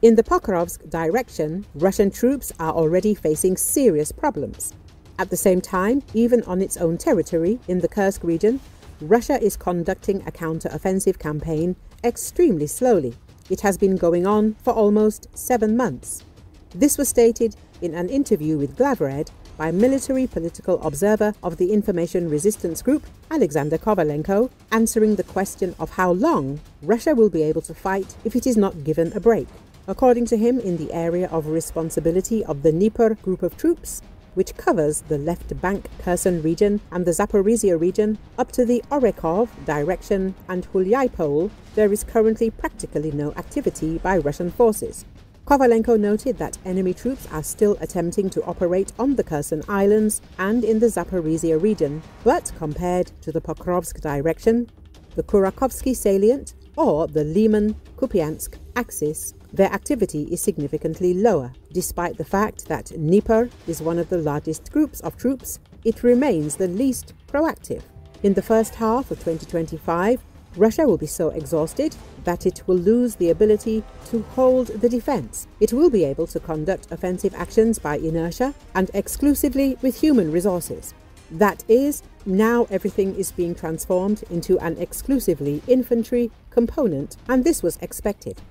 In the Pokrovsk direction, Russian troops are already facing serious problems. At the same time, even on its own territory in the Kursk region, Russia is conducting a counter-offensive campaign extremely slowly. It has been going on for almost 7 months. This was stated in an interview with Glavred by military political observer of the Information Resistance Group, Alexander Kovalenko, answering the question of how long Russia will be able to fight if it is not given a break. According to him, in the area of responsibility of the Dnepr group of troops, which covers the left bank Kherson region and the Zaporizhia region up to the Orekhov direction and Hulyaipole, there is currently practically no activity by Russian forces. Kovalenko noted that enemy troops are still attempting to operate on the Kherson Islands and in the Zaporizhia region, but compared to the Pokrovsk direction, the Kurakhovsky salient or the Liman-Kupyansk axis, their activity is significantly lower. Despite the fact that Dnepr is one of the largest groups of troops, it remains the least proactive. In the first half of 2025, Russia will be so exhausted that it will lose the ability to hold the defense. It will be able to conduct offensive actions by inertia and exclusively with human resources. That is, now everything is being transformed into an exclusively infantry component, and this was expected.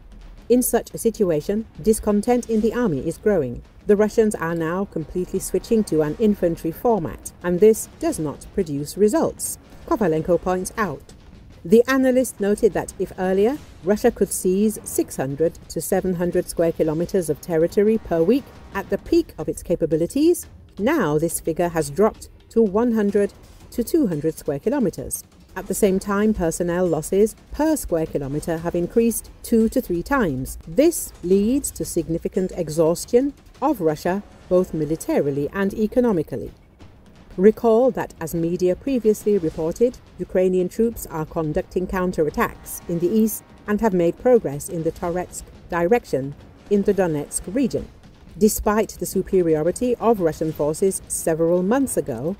In such a situation, discontent in the army is growing. The Russians are now completely switching to an infantry format, and this does not produce results, Kovalenko points out. The analyst noted that if earlier Russia could seize 600 to 700 square kilometers of territory per week at the peak of its capabilities, now this figure has dropped to 100 to 200 square kilometers. At the same time, personnel losses per square kilometer have increased 2 to 3 times. This leads to significant exhaustion of Russia, both militarily and economically. Recall that, as media previously reported, Ukrainian troops are conducting counterattacks in the east and have made progress in the Toretsk direction in the Donetsk region. Despite the superiority of Russian forces several months ago,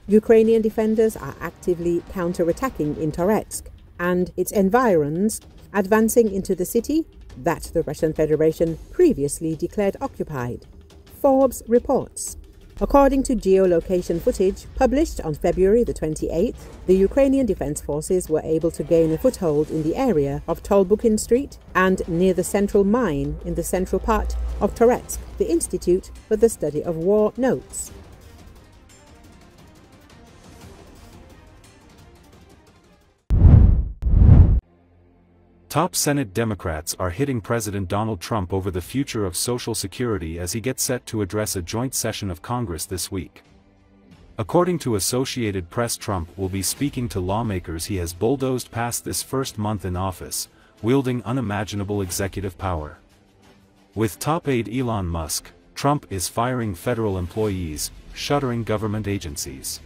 Ukrainian defenders are actively counterattacking in Toretsk and its environs, advancing into the city that the Russian Federation previously declared occupied. Forbes reports. According to geolocation footage published on February the 28th, the Ukrainian Defense Forces were able to gain a foothold in the area of Tolbukin Street and near the central mine in the central part of Toretsk, the Institute for the Study of War notes. Top Senate Democrats are hitting President Donald Trump over the future of Social Security as he gets set to address a joint session of Congress this week. According to Associated Press, Trump will be speaking to lawmakers he has bulldozed past this first month in office, wielding unimaginable executive power. With top aide Elon Musk, Trump is firing federal employees, shuttering government agencies.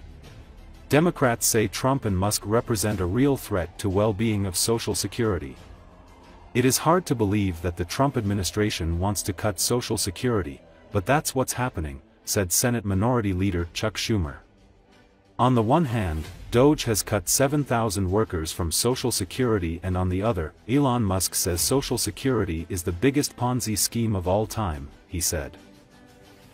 Democrats say Trump and Musk represent a real threat to well-being of Social Security. It is hard to believe that the Trump administration wants to cut Social Security, but that's what's happening, said Senate Minority Leader Chuck Schumer. On the one hand, DOJ has cut 7,000 workers from Social Security, and on the other, Elon Musk says Social Security is the biggest Ponzi scheme of all time, he said.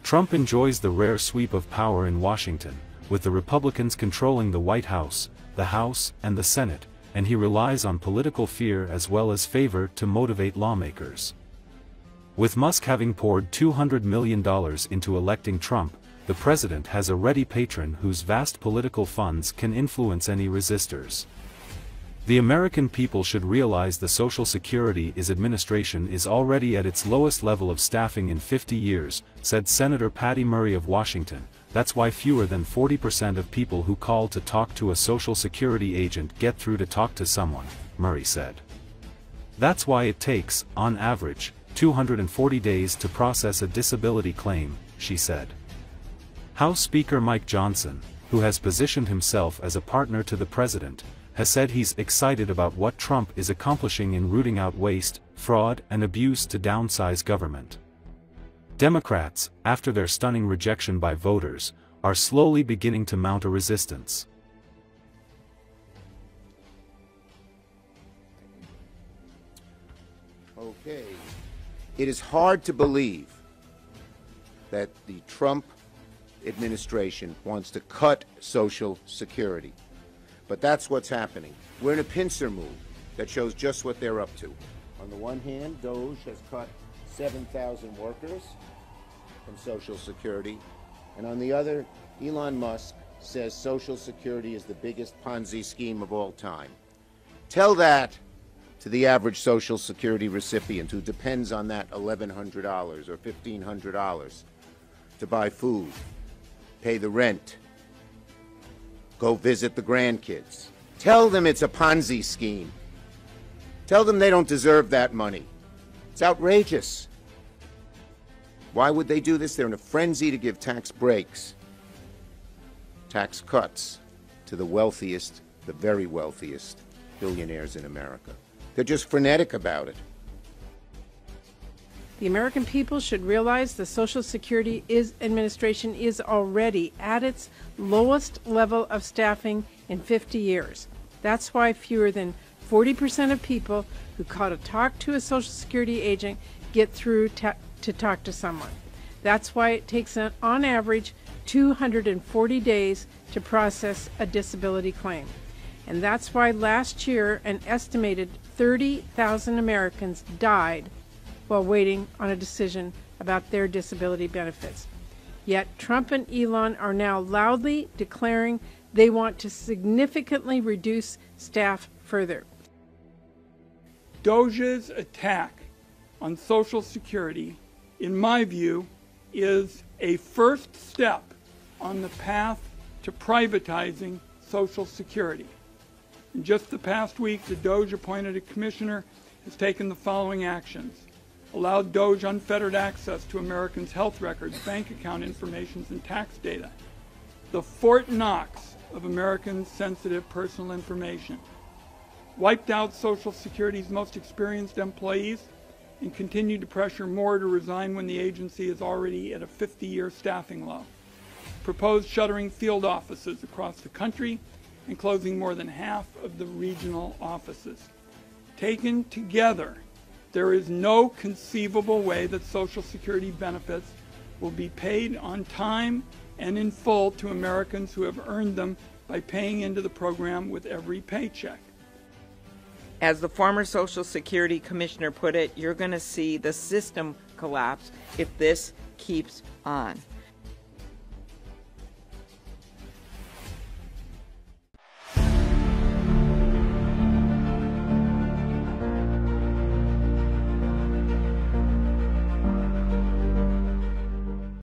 Trump enjoys the rare sweep of power in Washington, with the Republicans controlling the White House, the House, and the Senate, and he relies on political fear as well as favor to motivate lawmakers. With Musk having poured $200 million into electing Trump, the president has a ready patron whose vast political funds can influence any resistors. The American people should realize the Social Security administration is already at its lowest level of staffing in 50 years, said Senator Patty Murray of Washington. That's why fewer than 40% of people who call to talk to a Social Security agent get through to talk to someone, Murray said. That's why it takes, on average, 240 days to process a disability claim, she said. House Speaker Mike Johnson, who has positioned himself as a partner to the president, has said he's excited about what Trump is accomplishing in rooting out waste, fraud, and abuse to downsize government. Democrats, after their stunning rejection by voters, are slowly beginning to mount a resistance. Okay. It is hard to believe that the Trump administration wants to cut Social Security. But that's what's happening. We're in a pincer move that shows just what they're up to. On the one hand, Doge has cut 7,000 workers from Social Security. And on the other, Elon Musk says Social Security is the biggest Ponzi scheme of all time. Tell that to the average Social Security recipient who depends on that $1,100 or $1,500 to buy food, pay the rent, go visit the grandkids. Tell them it's a Ponzi scheme. Tell them they don't deserve that money. It's outrageous. Why would they do this? They're in a frenzy to give tax breaks, tax cuts to the wealthiest, the very wealthiest billionaires in America. They're just frenetic about it. The American people should realize the Social Security administration is already at its lowest level of staffing in 50 years. That's why fewer than 40% of people who call to talk to a Social Security agent get through to talk to someone. That's why it takes, on average, 240 days to process a disability claim. And that's why last year an estimated 30,000 Americans died while waiting on a decision about their disability benefits. Yet Trump and Elon are now loudly declaring they want to significantly reduce staff further. Doge's attack on Social Security, in my view, is a first step on the path to privatizing Social Security. In just the past week, the Doge-appointed commissioner has taken the following actions: allowed Doge unfettered access to Americans' health records, bank account information, and tax data, the Fort Knox of Americans' sensitive personal information, wiped out Social Security's most experienced employees, and continued to pressure more to resign when the agency is already at a 50-year staffing low, proposed shuttering field offices across the country and closing more than half of the regional offices. Taken together, there is no conceivable way that Social Security benefits will be paid on time and in full to Americans who have earned them by paying into the program with every paycheck. As the former Social Security Commissioner put it, you're going to see the system collapse if this keeps on.